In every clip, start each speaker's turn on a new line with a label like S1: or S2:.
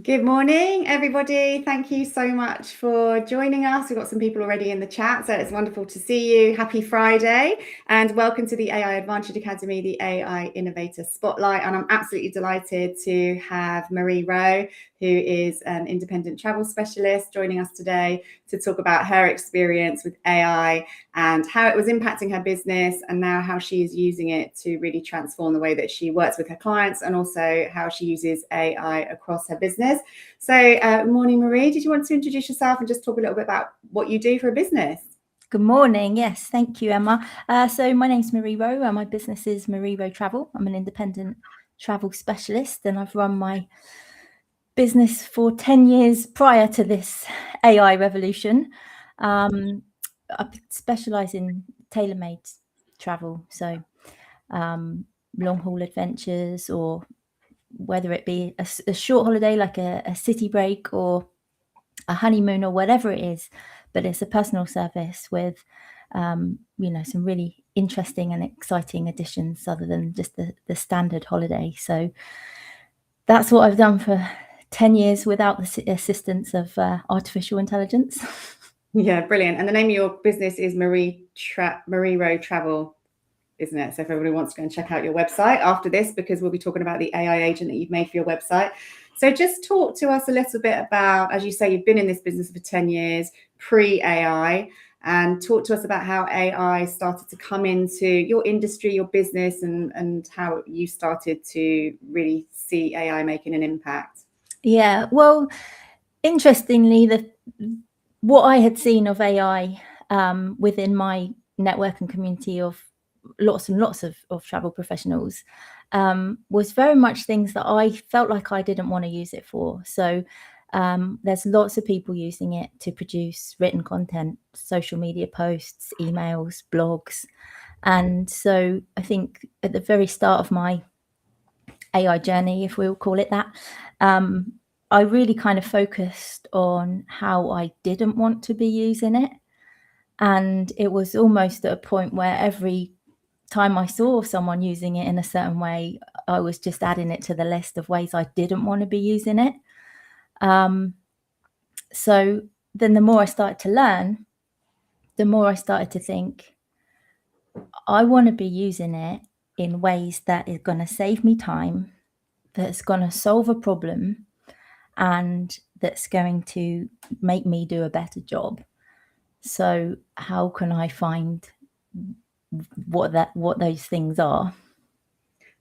S1: Good morning, everybody. Thank you so much for joining us. We've got some people already in the chat, so it's wonderful to see you. Happy Friday, and welcome to the AI Advantage Academy, the AI Innovator Spotlight. And I'm absolutely delighted to have Marie Rowe, who is an independent travel specialist, joining us today to talk about her experience with AI and how it was impacting her business, and now how she is using it to really transform the way that she works with her clients, and also how she uses AI across her business. So, morning, Marie. Did you want to introduce yourself and just talk a little bit about what you do for a business?
S2: Good morning. Yes, thank you, Emma. So my name's Marie Rowe and my business is Marie Rowe Travel. I'm an independent travel specialist and I've run my business for 10 years prior to this AI revolution. I specialise in tailor-made travel, so long-haul adventures, or whether it be a short holiday like a city break or a honeymoon or whatever it is, but it's a personal service with some really interesting and exciting additions other than just the standard holiday. So that's what I've done for 10 years without the assistance of artificial intelligence.
S1: Yeah, brilliant. And the name of your business is Marie Rowe Travel, isn't it? So if everybody wants to go and check out your website after this, because we'll be talking about the AI agent that you've made for your website. So just talk to us a little bit about, as you say, you've been in this business for 10 years, pre-AI, and talk to us about how AI started to come into your industry, your business, and how you started to really see AI making an impact.
S2: Yeah, well, interestingly, what I had seen of AI within my network and community of lots and lots of travel professionals was very much things that I felt like I didn't want to use it for. So there's lots of people using it to produce written content, social media posts, emails, blogs. And so I think at the very start of my AI journey, if we'll call it that, I really kind of focused on how I didn't want to be using it. And it was almost at a point where every time I saw someone using it in a certain way, I was just adding it to the list of ways I didn't want to be using it. So then the more I started to learn, the more I started to think, I want to be using it in ways that is going to save me time, that's going to solve a problem, and that's going to make me do a better job. So how can I find what those things are?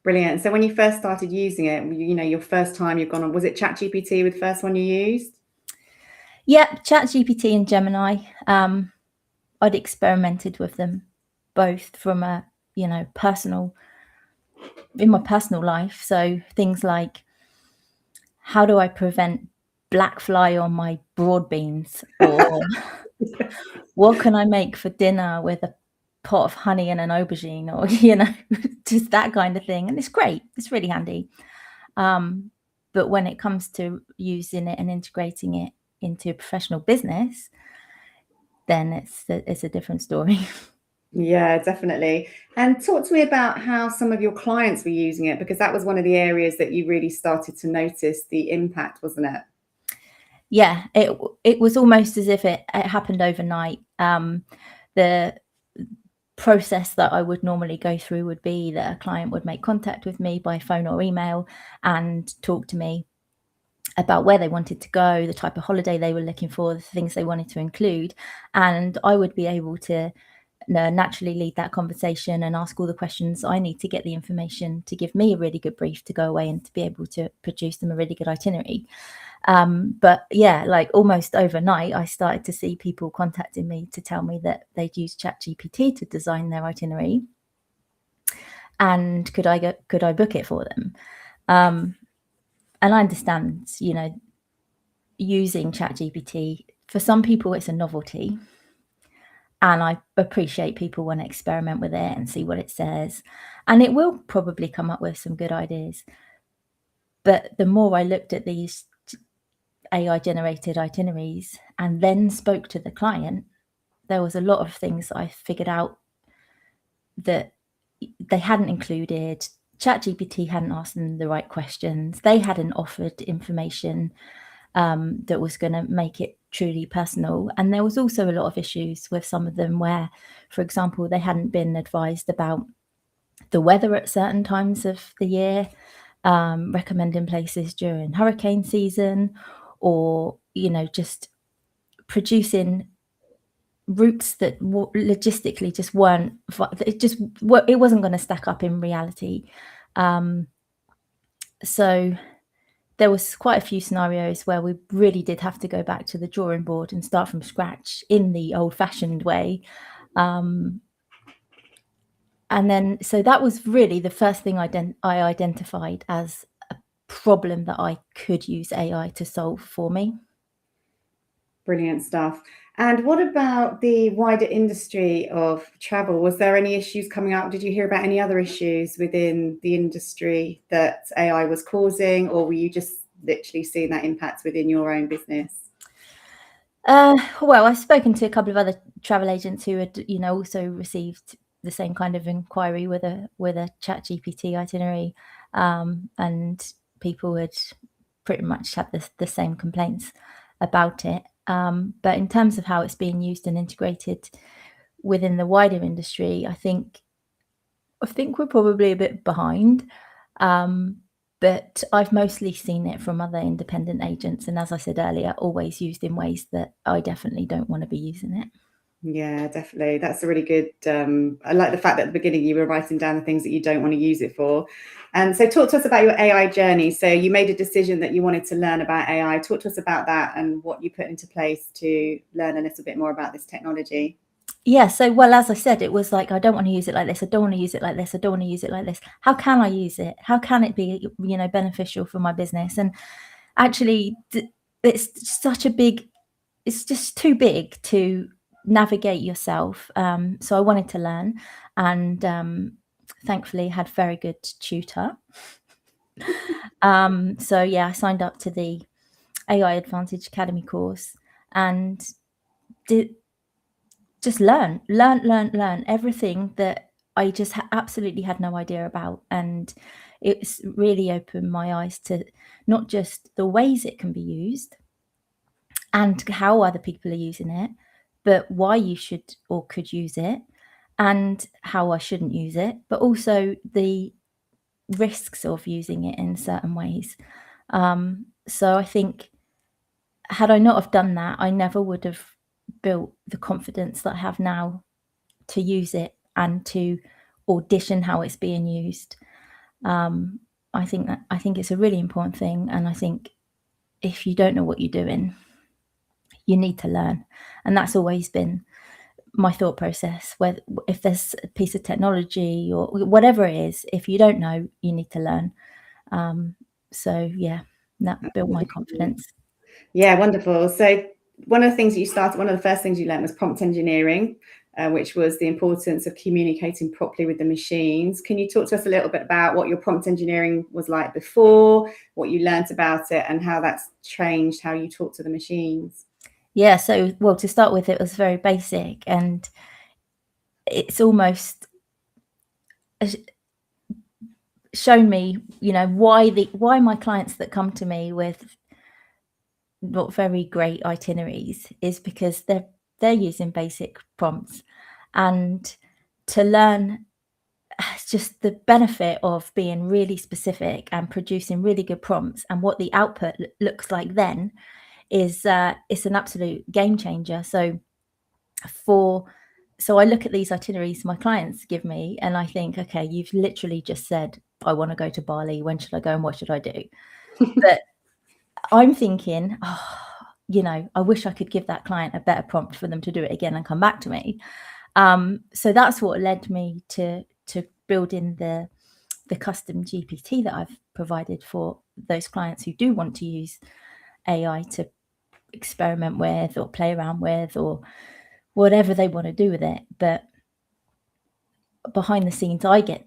S1: Brilliant. So when you first started using it, your first time you've gone on, was it ChatGPT with the first one you used?
S2: Yeah, ChatGPT and Gemini. I'd experimented with them both from in my personal life. So things like, how do I prevent black fly on my broad beans, or what can I make for dinner with a pot of honey and an aubergine, or just that kind of thing. And it's great, it's really handy. But when it comes to using it and integrating it into a professional business, then it's a different story.
S1: Yeah, definitely. And talk to me about how some of your clients were using it, because that was one of the areas that you really started to notice the impact, wasn't it?
S2: Yeah, it was almost as if it happened overnight. The process that I would normally go through would be that a client would make contact with me by phone or email and talk to me about where they wanted to go, the type of holiday they were looking for, the things they wanted to include. And I would be able to naturally lead that conversation and ask all the questions I need to get the information to give me a really good brief to go away and to be able to produce them a really good itinerary. But yeah, like almost overnight, I started to see people contacting me to tell me that they'd used ChatGPT to design their itinerary, and could I book it for them? And I understand, using ChatGPT, for some people it's a novelty, and I appreciate people want to experiment with it and see what it says, and it will probably come up with some good ideas. But the more I looked at these AI generated itineraries and then spoke to the client, there was a lot of things I figured out that they hadn't included, ChatGPT hadn't asked them the right questions. They hadn't offered information that was going to make it truly personal. And there was also a lot of issues with some of them where, for example, they hadn't been advised about the weather at certain times of the year, recommending places during hurricane season, or, you know, just producing routes that logistically just weren't, it wasn't going to stack up in reality. So there was quite a few scenarios where we really did have to go back to the drawing board and start from scratch in the old-fashioned way. And then, so that was really the first thing I identified as a problem that I could use AI to solve for me.
S1: Brilliant stuff. And what about the wider industry of travel? Was there any issues coming up? Did you hear about any other issues within the industry that AI was causing, or were you just literally seeing that impact within your own business?
S2: Well, I've spoken to a couple of other travel agents who had, you know, also received the same kind of inquiry with a ChatGPT itinerary, and people had pretty much had the same complaints about it. But in terms of how it's being used and integrated within the wider industry, I think we're probably a bit behind. But I've mostly seen it from other independent agents, and as I said earlier, always used in ways that I definitely don't want to be using it.
S1: Yeah, definitely. That's a really good, I like the fact that at the beginning you were writing down the things that you don't want to use it for. And so talk to us about your AI journey. So you made a decision that you wanted to learn about AI. Talk to us about that and what you put into place to learn a little bit more about this technology.
S2: Yeah, so, well, as I said, it was like, I don't want to use it like this. I don't want to use it like this. I don't want to use it like this. How can I use it? How can it be, you know, beneficial for my business? And actually, it's such a big, it's just too big to navigate yourself. So I wanted to learn, and thankfully had very good tutor. So yeah, I signed up to the AI Advantage Academy course and did just learn everything that I just absolutely had no idea about. And it's really opened my eyes to not just the ways it can be used and how other people are using it, but why you should or could use it and how I shouldn't use it, but also the risks of using it in certain ways. So I think had I not have done that, I never would have built the confidence that I have now to use it and to audition how it's being used. I think it's a really important thing, and I think if you don't know what you're doing, you need to learn, and that's always been my thought process. Where if there's a piece of technology or whatever it is, if you don't know, you need to learn. So yeah, that built my confidence.
S1: Yeah, wonderful. So one of the first things you learned was prompt engineering, which was the importance of communicating properly with the machines. Can you talk to us a little bit about what your prompt engineering was like before, what you learned about it, and how that's changed how you talk to the machines?
S2: Yeah, so, well, to start with, it was very basic, and it's almost shown me, you know, why my clients that come to me with not very great itineraries is because they're using basic prompts. And to learn just the benefit of being really specific and producing really good prompts and what the output looks like then is it's an absolute game changer. So I look at these itineraries my clients give me and I think, okay, you've literally just said, I want to go to Bali. When should I go and what should I do? But I'm thinking, oh, you know, I wish I could give that client a better prompt for them to do it again and come back to me. So that's what led me to building the custom GPT that I've provided for those clients who do want to use AI to experiment with or play around with or whatever they want to do with it. But behind the scenes, I get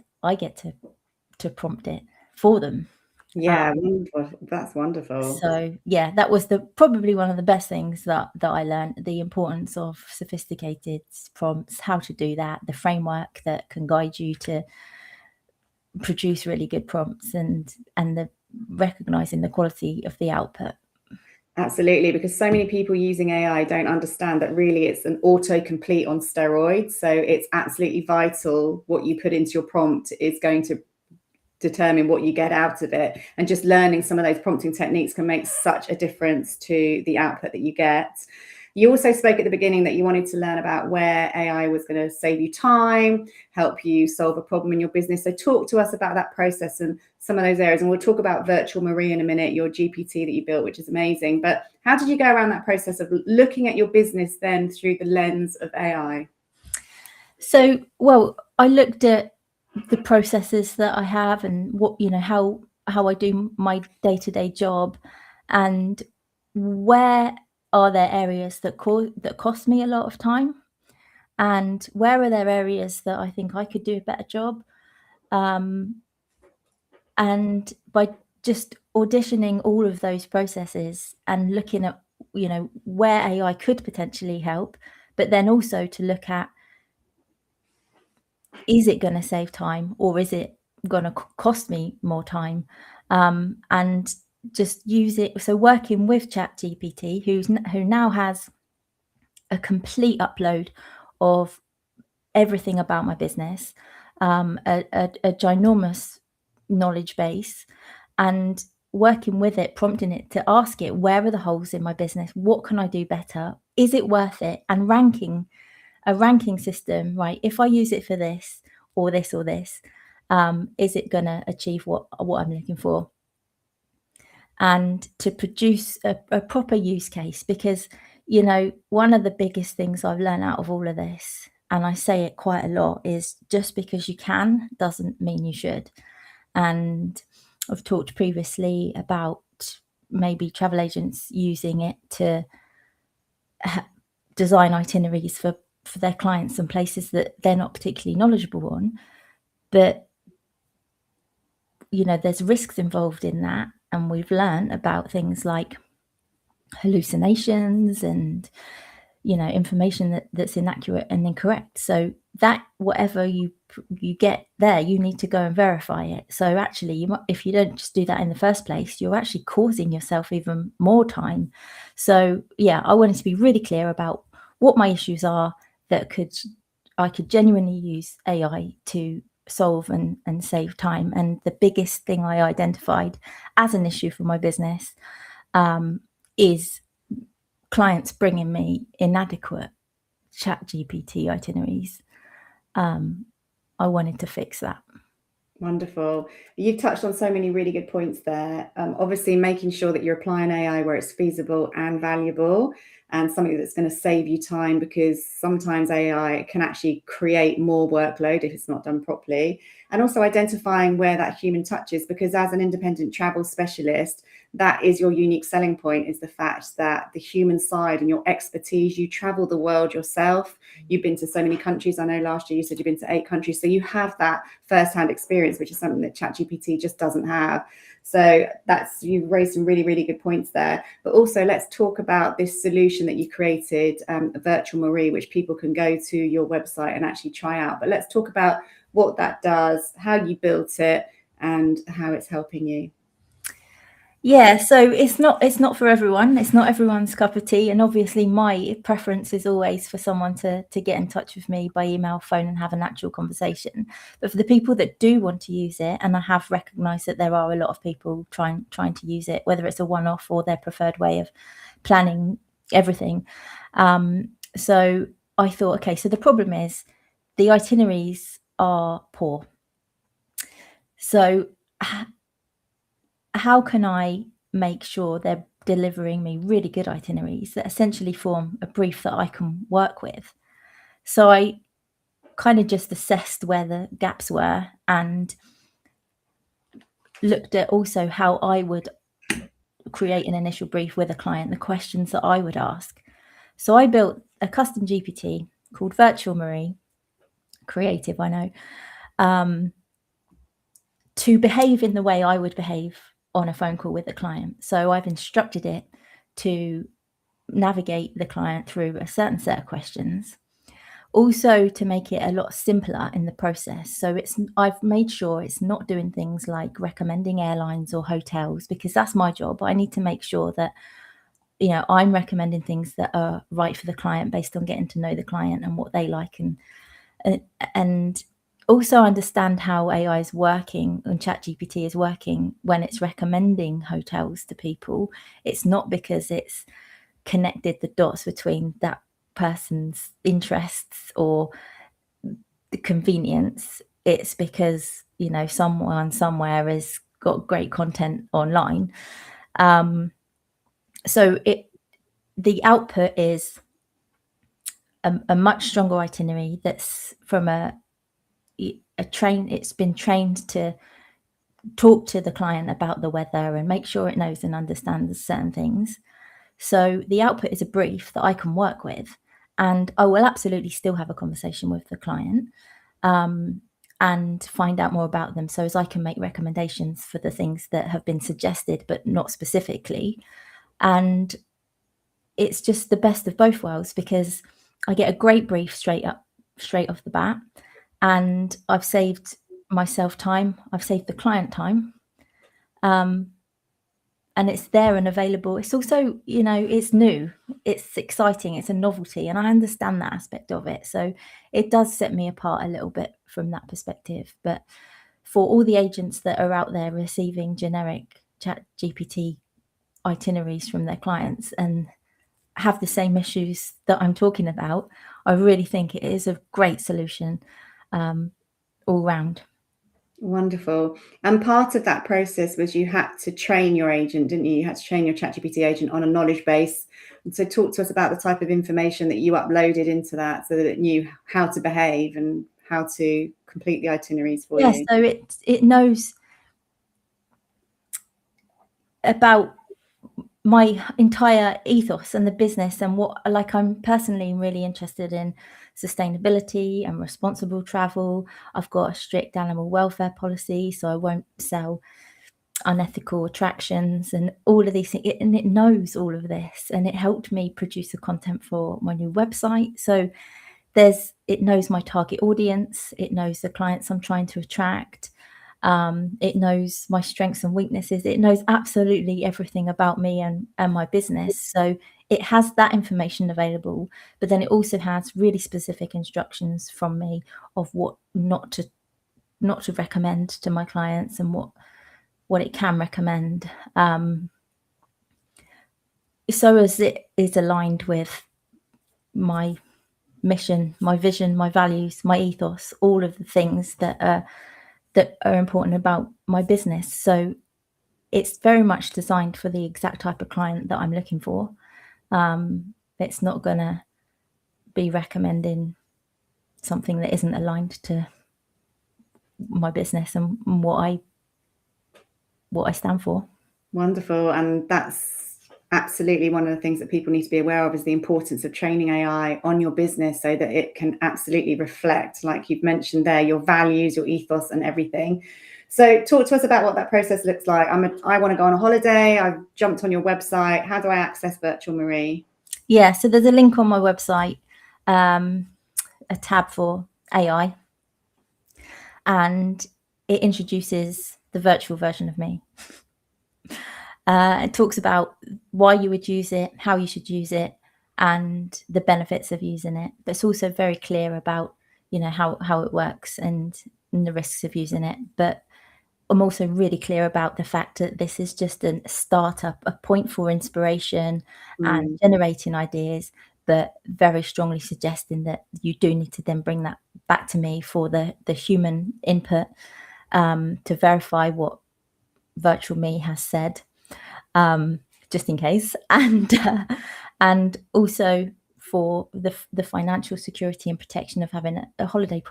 S2: to prompt it for them.
S1: Yeah, wonderful. That's wonderful.
S2: So yeah, that was probably one of the best things that I learned, the importance of sophisticated prompts, how to do that, the framework that can guide you to produce really good prompts and the recognizing the quality of the output.
S1: Absolutely, because so many people using AI don't understand that really it's an autocomplete on steroids. So it's absolutely vital what you put into your prompt is going to determine what you get out of it. And just learning some of those prompting techniques can make such a difference to the output that you get. You also spoke at the beginning that you wanted to learn about where AI was going to save you time, help you solve a problem in your business. So talk to us about that process and some of those areas. And we'll talk about Virtual Marie in a minute, your GPT that you built, which is amazing. But how did you go around that process of looking at your business then through the lens of AI?
S2: So, well, I looked at the processes that I have and what, how I do my day-to-day job, and where are there areas that cost me a lot of time, and where are there areas that I think I could do a better job. And by just auditioning all of those processes and looking at, where AI could potentially help, but then also to look at, is it going to save time or is it going to cost me more time? And just use it. So working with ChatGPT, who now has a complete upload of everything about my business, a ginormous knowledge base, and working with it, prompting it to ask it, where are the holes in my business? What can I do better? Is it worth it? And a ranking system, right? If I use it for this or this or this, is it going to achieve what I'm looking for? And to produce a proper use case, because, one of the biggest things I've learned out of all of this, and I say it quite a lot, is just because you can doesn't mean you should. And I've talked previously about maybe travel agents using it to design itineraries for their clients and places that they're not particularly knowledgeable on. But, there's risks involved in that. And we've learned about things like hallucinations and, information that's inaccurate and incorrect. So that whatever you get there, you need to go and verify it. So actually, if you don't just do that in the first place, you're actually causing yourself even more time. So yeah, I wanted to be really clear about what my issues are that I could genuinely use AI to solve and save time. And the biggest thing I identified as an issue for my business is clients bringing me inadequate ChatGPT itineraries. I wanted to fix that.
S1: Wonderful. You've touched on so many really good points there. Obviously, making sure that you're applying AI where it's feasible and valuable, and something that's going to save you time, because sometimes AI can actually create more workload if it's not done properly. And also identifying where that human touch is, because as an independent travel specialist, that is your unique selling point, is the fact that the human side and your expertise. You travel the world yourself. You've been to so many countries. I know last year you said you've been to 8 countries. So you have that first-hand experience, which is something that ChatGPT just doesn't have. So you've raised some really, really good points there. But also let's talk about this solution that you created, Virtual Marie, which people can go to your website and actually try out. But let's talk about what that does, how you built it, and how it's helping you.
S2: Yeah, so it's not for everyone. It's not everyone's cup of tea. And obviously my preference is always for someone to get in touch with me by email, phone, and have an actual conversation. But for the people that do want to use it, and I have recognized that there are a lot of people trying to use it, whether it's a one-off or their preferred way of planning everything. So I thought, okay, so the problem is the itineraries are poor. So how can I make sure they're delivering me really good itineraries that essentially form a brief that I can work with? So I kind of just assessed where the gaps were and looked at also how I would create an initial brief with a client, the questions that I would ask. So I built a custom GPT called Virtual Marie, creative, I know, to behave in the way I would behave on a phone call with a client. So I've instructed it to navigate the client through a certain set of questions, Also to make it a lot simpler in the process. So I've made sure it's not doing things like recommending airlines or hotels, because that's my job. I need to make sure that, you know, I'm recommending things that are right for the client based on getting to know the client and what they like, and also understand how AI is working and ChatGPT is working when it's recommending hotels to people. It's not because it's connected the dots between that person's interests or the convenience. It's because, you know, someone somewhere has got great content online. So the output is a much stronger itinerary that's from a train. It's been trained to talk to the client about the weather and make sure it knows and understands certain things. So the output is a brief that I can work with, and I will absolutely still have a conversation with the client and find out more about them, so as I can make recommendations for the things that have been suggested but not specifically. And it's just the best of both worlds, because I get a great brief straight off the bat, and I've saved myself time, I've saved the client time, and it's there and available. It's also, you know, it's new, it's exciting, it's a novelty, and I understand that aspect of it. So it does set me apart a little bit from that perspective. But for all the agents that are out there receiving generic ChatGPT itineraries from their clients and have the same issues that I'm talking about, I really think it is a great solution all round.
S1: Wonderful. And part of that process was you had to train your agent, didn't you? You had to train your ChatGPT agent on a knowledge base. And so talk to us about the type of information that you uploaded into that so that it knew how to behave and how to complete the itineraries for you.
S2: So it knows about my entire ethos and the business, and what, like, I'm personally really interested in sustainability and responsible travel. I've got a strict animal welfare policy, so I won't sell unethical attractions and all of these things. And it knows all of this, and it helped me produce the content for my new website. So it knows my target audience, it knows the clients I'm trying to attract. It knows my strengths and weaknesses. It knows absolutely everything about me and my business. So it has that information available, but then it also has really specific instructions from me of what not to recommend to my clients and what it can recommend. So as it is aligned with my mission, my vision, my values, my ethos, all of the things that are important about my business. So it's very much designed for the exact type of client that I'm looking for. It's not going to be recommending something that isn't aligned to my business and what I stand for.
S1: Wonderful. And that's absolutely one of the things that people need to be aware of, is the importance of training AI on your business so that it can absolutely reflect, like you've mentioned there, your values, your ethos and everything. So talk to us about what that process looks like. I want to go on a holiday. I've jumped on your website. How do I access Virtual Marie?
S2: Yeah, so there's a link on my website, a tab for AI, and it introduces the virtual version of me. It talks about why you would use it, how you should use it, and the benefits of using it. But it's also very clear about, you know, how it works and the risks of using it. But I'm also really clear about the fact that this is just a startup, a point for inspiration and generating ideas, but very strongly suggesting that you do need to then bring that back to me for the human input to verify what virtual me has said, just in case, and also for the financial security and protection of having a holiday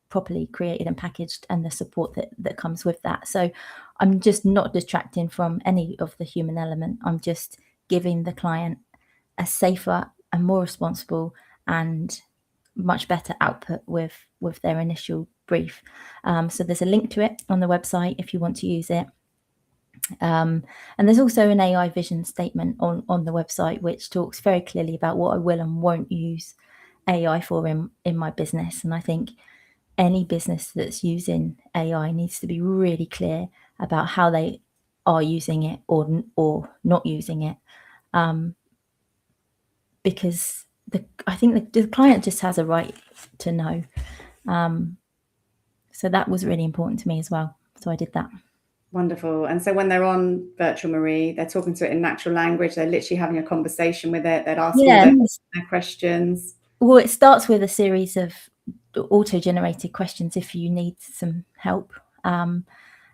S2: properly created and packaged, and the support that comes with that. So I'm just not detracting from any of the human element. I'm just giving the client a safer and more responsible and much better output with their initial brief. So there's a link to it on the website if you want to use it. And there's also an AI vision statement on the website, which talks very clearly about what I will and won't use AI for in my business. And I think any business that's using AI needs to be really clear about how they are using it or not using it, because I think the client just has a right to know. So that was really important to me as well. So I did that.
S1: Wonderful. And so when they're on Virtual Marie, they're talking to it in natural language. They're literally having a conversation with it. They'd ask all their questions.
S2: Well, it starts with a series of auto-generated questions if you need some help.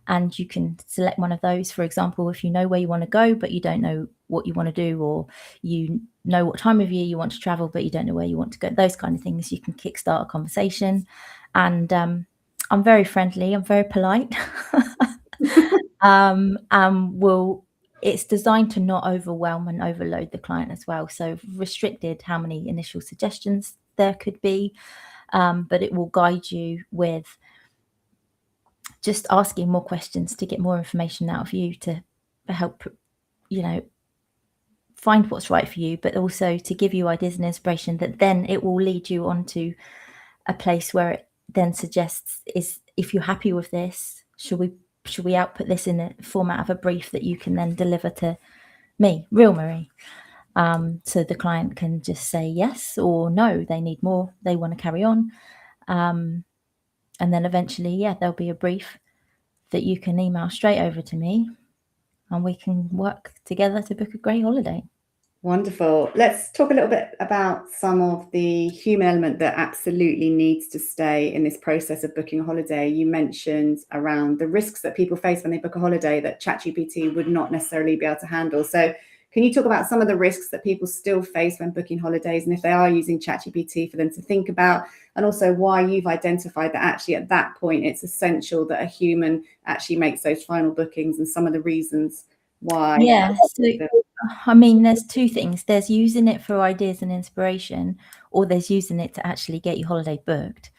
S2: And you can select one of those. For example, if you know where you want to go, but you don't know what you want to do, or you know what time of year you want to travel, but you don't know where you want to go, those kind of things, you can kickstart a conversation. And I'm very friendly, I'm very polite. It's designed to not overwhelm and overload the client as well. So restricted how many initial suggestions there could be, but it will guide you with just asking more questions to get more information out of you, to help, find what's right for you, but also to give you ideas and inspiration that then it will lead you onto a place where it then suggests, is if you're happy with this, should we output this in a format of a brief that you can then deliver to me, real Marie? So the client can just say yes or no, they need more, they want to carry on. And then eventually, there'll be a brief that you can email straight over to me, and we can work together to book a great holiday.
S1: Wonderful. Let's talk a little bit about some of the human element that absolutely needs to stay in this process of booking a holiday. You mentioned around the risks that people face when they book a holiday that ChatGPT would not necessarily be able to handle. So can you talk about some of the risks that people still face when booking holidays, and if they are using ChatGPT, for them to think about, and also why you've identified that actually at that point it's essential that a human actually makes those final bookings, and some of the reasons why?
S2: So I mean, there's two things. There's using it for ideas and inspiration, or there's using it to actually get your holiday booked.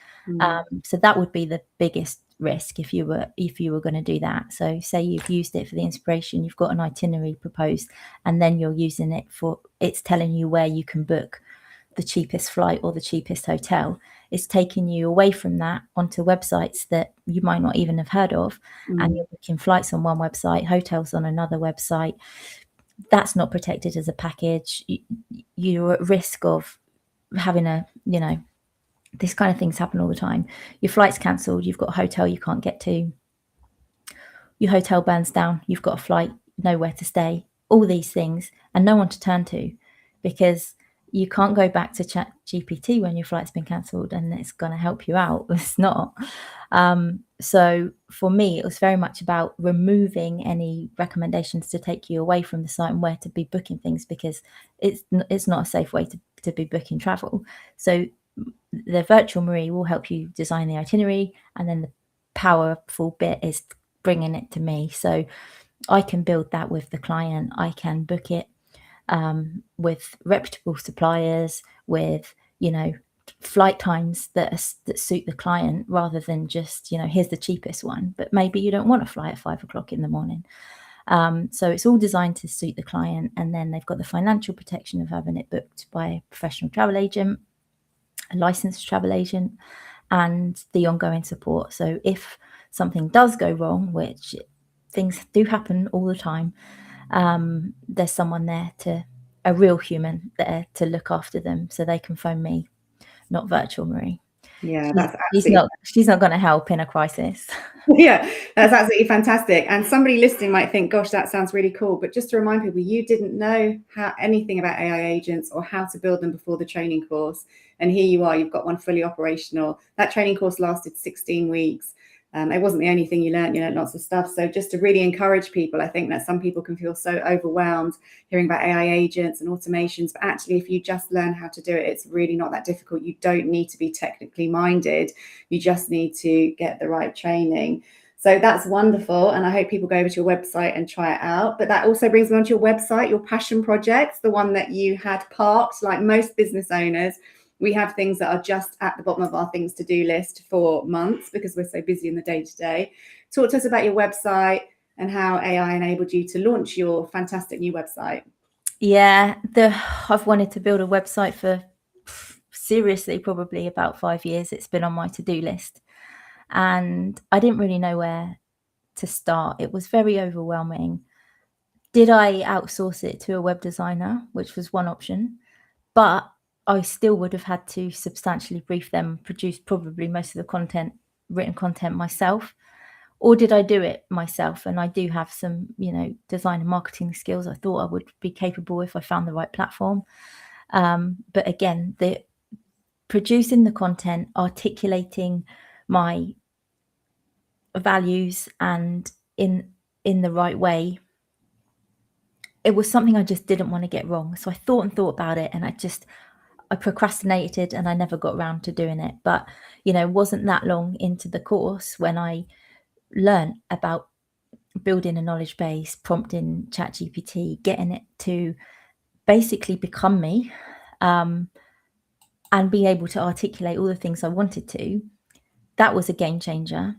S2: So that would be the biggest risk if you were going to do that. So say you've used it for the inspiration, you've got an itinerary proposed, and then you're using it for, it's telling you where you can book the cheapest flight or the cheapest hotel. It's taking you away from that onto websites that you might not even have heard of, and you're booking flights on one website, hotels on another website. That's not protected as a package. You're at risk of having this kind of things happen all the time. Your flight's cancelled, you've got a hotel you can't get to, your hotel burns down, you've got a flight, nowhere to stay, all these things, and no one to turn to, because you can't go back to ChatGPT when your flight's been cancelled and it's going to help you out. It's not. So for me, it was very much about removing any recommendations to take you away from the site and where to be booking things, because it's not a safe way to be booking travel. So the Virtual Marie will help you design the itinerary, and then the powerful bit is bringing it to me. So I can build that with the client. I can book it with reputable suppliers, with flight times that suit the client, rather than just here's the cheapest one, but maybe you don't want to fly at 5 o'clock in the morning. So it's all designed to suit the client, and then they've got the financial protection of having it booked by a professional travel agent, a licensed travel agent, and the ongoing support. So if something does go wrong, which things do happen all the time, there's someone there, a real human there to look after them, so they can phone me, not Virtual Marie.
S1: That's
S2: she's not going to help in a crisis.
S1: Yeah, that's absolutely fantastic. And somebody listening might think, gosh, that sounds really cool. But just to remind people, you didn't know anything about AI agents or how to build them before the training course. And here you are, you've got one fully operational. That training course lasted 16 weeks. It wasn't the only thing you learned lots of stuff. So just to really encourage people, I think that some people can feel so overwhelmed hearing about AI agents and automations, but actually if you just learn how to do it, it's really not that difficult. You don't need to be technically minded. You just need to get the right training. So that's wonderful. And I hope people go over to your website and try it out. But that also brings me onto your website, your passion projects, the one that you had parked. Like most business owners, we have things that are just at the bottom of our things to do list for months because we're so busy in the day to day. Talk to us about your website and how AI enabled you to launch your fantastic new website.
S2: Yeah, I've wanted to build a website for seriously, probably about 5 years, it's been on my to-do list. And I didn't really know where to start. It was very overwhelming. Did I outsource it to a web designer, which was one option, but I still would have had to substantially brief them, produce probably most of the content, written content myself. Or did I do it myself? And I do have some, design and marketing skills. I thought I would be capable if I found the right platform. But again, producing the content, articulating my values and in the right way, it was something I just didn't want to get wrong. So I thought about it, and I procrastinated and I never got around to doing it. But, wasn't that long into the course when I learned about building a knowledge base, prompting ChatGPT, getting it to basically become me, and be able to articulate all the things I wanted to. That was a game changer.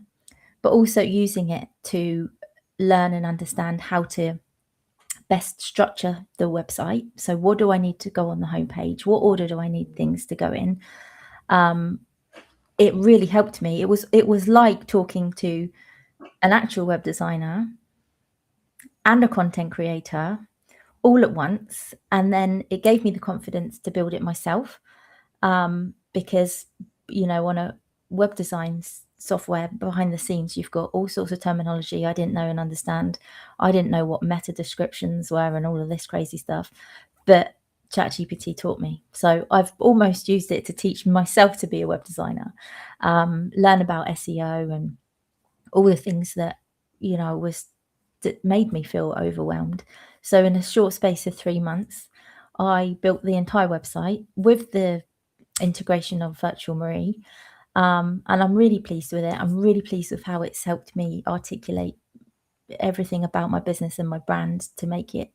S2: But also using it to learn and understand how to best structure the website. So what do I need to go on the homepage? What order do I need things to go in? It really helped me. It was like talking to an actual web designer and a content creator all at once. And then it gave me the confidence to build it myself. Because, on a web design software behind the scenes, you've got all sorts of terminology I didn't know and understand. I didn't know what meta descriptions were and all of this crazy stuff, but ChatGPT taught me. So I've almost used it to teach myself to be a web designer, learn about SEO and all the things that, that made me feel overwhelmed. So in a short space of 3 months, I built the entire website with the integration of Virtual Marie. And I'm really pleased with it. I'm really pleased with how it's helped me articulate everything about my business and my brand to make it.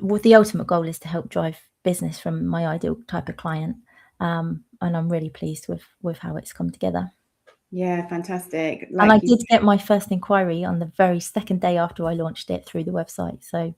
S2: What the ultimate goal is to help drive business from my ideal type of client. And I'm really pleased with how it's come together.
S1: Yeah, fantastic.
S2: And I did get my first inquiry on the very second day after I launched it through the website. So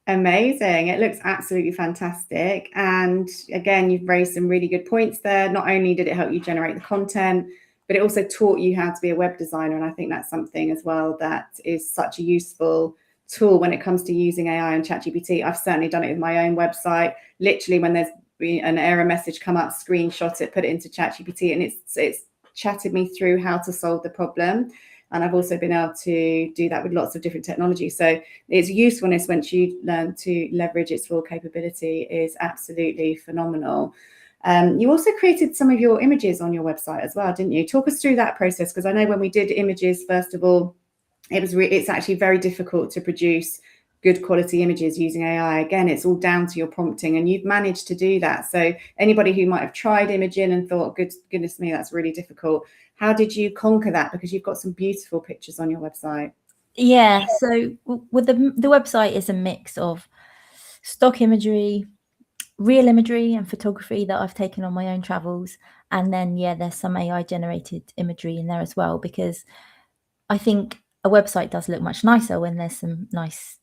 S1: amazing. It looks absolutely fantastic. And again, you've raised some really good points there. Not only did it help you generate the content, but it also taught you how to be a web designer. And I think that's something as well that is such a useful tool when it comes to using AI and ChatGPT. I've certainly done it with my own website. Literally, when there's an error message come up, screenshot it, put it into ChatGPT, and it's chatted me through how to solve the problem. And I've also been able to do that with lots of different technologies. So its usefulness once you learn to leverage its full capability is absolutely phenomenal. You also created some of your images on your website as well, didn't you? Talk us through that process, because I know when we did images, first of all, it's actually very difficult to produce good quality images using AI. Again, it's all down to your prompting, and you've managed to do that. So anybody who might have tried imaging and thought, goodness me, that's really difficult. How did you conquer that? Because you've got some beautiful pictures on your website.
S2: Yeah, so with the website is a mix of stock imagery, real imagery and photography that I've taken on my own travels. And then, there's some AI generated imagery in there as well, because I think a website does look much nicer when there's some nice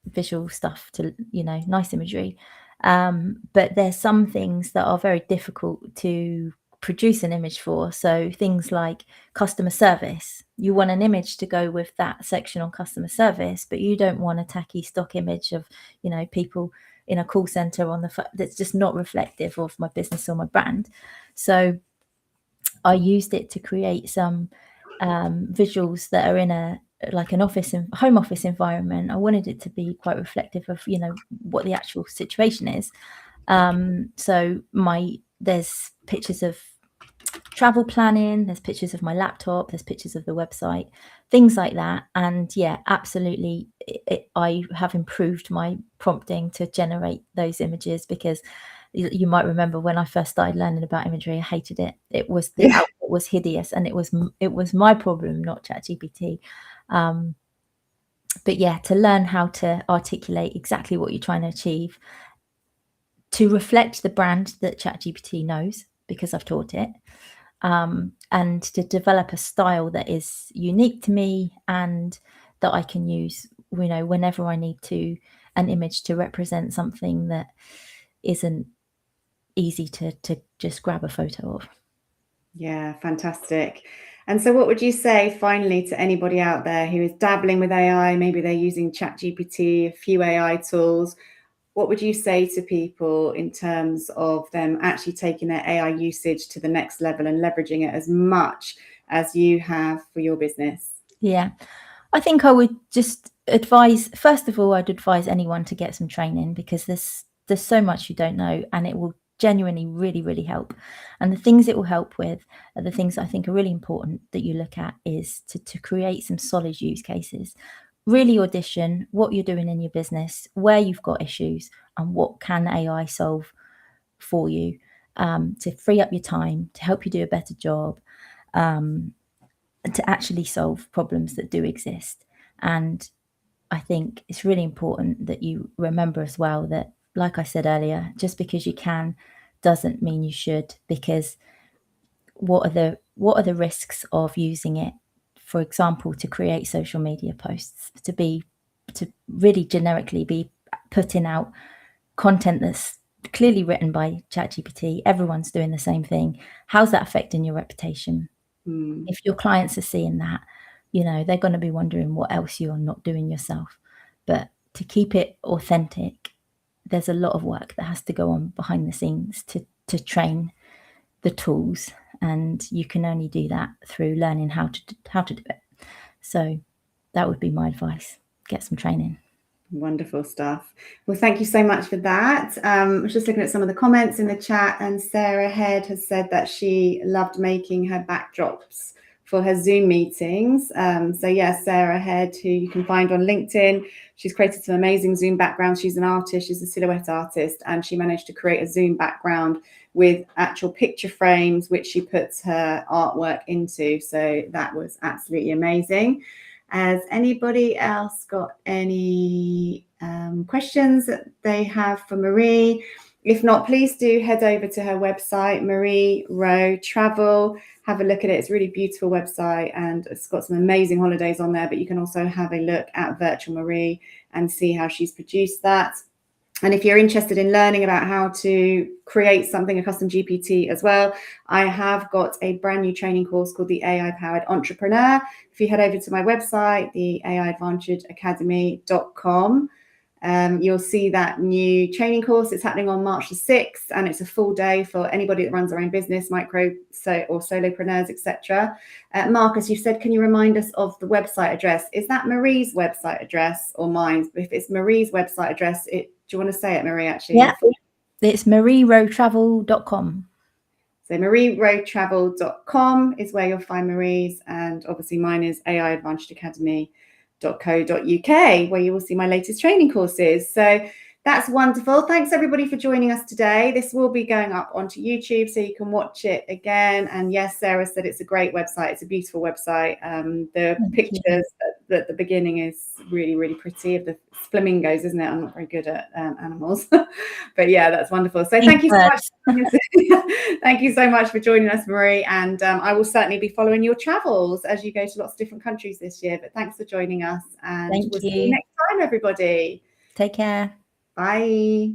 S2: visual stuff to, nice imagery. But there's some things that are very difficult to produce an image for. So things like customer service, you want an image to go with that section on customer service, but you don't want a tacky stock image of, people in a call center on that's just not reflective of my business or my brand. So I used it to create some visuals that are in an office and home office environment. I wanted it to be quite reflective of, what the actual situation is. So there's pictures of travel planning, there's pictures of my laptop, there's pictures of the website, things like that. And absolutely, I have improved my prompting to generate those images, because you might remember when I first started learning about imagery, I hated it. It was the output was hideous, and it was my problem, not ChatGPT. But to learn how to articulate exactly what you're trying to achieve, to reflect the brand that ChatGPT knows, because I've taught it, and to develop a style that is unique to me and that I can use, whenever I need an image to represent something that isn't easy to just grab a photo of.
S1: Yeah, fantastic. And so what would you say finally to anybody out there who is dabbling with AI? Maybe they're using ChatGPT, a few AI tools. What would you say to people in terms of them actually taking their AI usage to the next level and leveraging it as much as you have for your business?
S2: Yeah, I think I would just advise, first of all, I'd advise anyone to get some training, because there's so much you don't know, and it will genuinely really, really help. And the things it will help with are the things I think are really important that you look at, is to create some solid use cases. Really audition what you're doing in your business, where you've got issues, and what can AI solve for you, to free up your time, to help you do a better job, to actually solve problems that do exist. And I think it's really important that you remember as well that, like I said earlier, just because you can doesn't mean you should, because what are the risks of using it, for example, to create social media posts, to really generically be putting out content that's clearly written by ChatGPT. Everyone's doing the same thing. How's that affecting your reputation? If your clients are seeing that, they're going to be wondering what else you're not doing yourself. But to keep it authentic, there's a lot of work that has to go on behind the scenes to train the tools, and you can only do that through learning how to do it. So that would be my advice: get some training.
S1: Wonderful stuff. Well, thank you so much for that. I was just looking at some of the comments in the chat, and Sarah Head has said that she loved making her backdrops for her Zoom meetings. So yes, Sarah Head, who you can find on LinkedIn, she's created some amazing Zoom backgrounds. She's an artist, she's a silhouette artist, and she managed to create a Zoom background with actual picture frames, which she puts her artwork into. So that was absolutely amazing. Has anybody else got any questions that they have for Marie? If not, please do head over to her website, Marie Rowe Travel. Have a look at it. It's a really beautiful website, and it's got some amazing holidays on there, but you can also have a look at Virtual Marie and see how she's produced that. And if you're interested in learning about how to create something, a custom GPT as well, I have got a brand new training course called the AI Powered Entrepreneur. If you head over to my website, the AIAdvantageAcademy.com, you'll see that new training course. It's happening on March the 6th, and it's a full day for anybody that runs their own business, micro or solopreneurs, etc. Marcus, you said, can you remind us of the website address? Is that Marie's website address or mine? If it's Marie's website address, do you want to say it, Marie, actually?
S2: Yeah, it's marierowetravel.com.
S1: So marierowetravel.com is where you'll find Marie's, and obviously mine is AIAdvantageAcademy.co.uk, where you will see my latest training courses. So that's wonderful. Thanks everybody for joining us today. This will be going up onto YouTube, so you can watch it again. And yes, Sarah said it's a great website. It's a beautiful website. The pictures at the beginning is really, really pretty, of the flamingos, isn't it? I'm not very good at animals, but yeah, that's wonderful. So thank you so much. Thank you so much for joining us, Marie. And I will certainly be following your travels as you go to lots of different countries this year. But thanks for joining us, and we'll see you next time, everybody.
S2: Take care.
S1: Bye.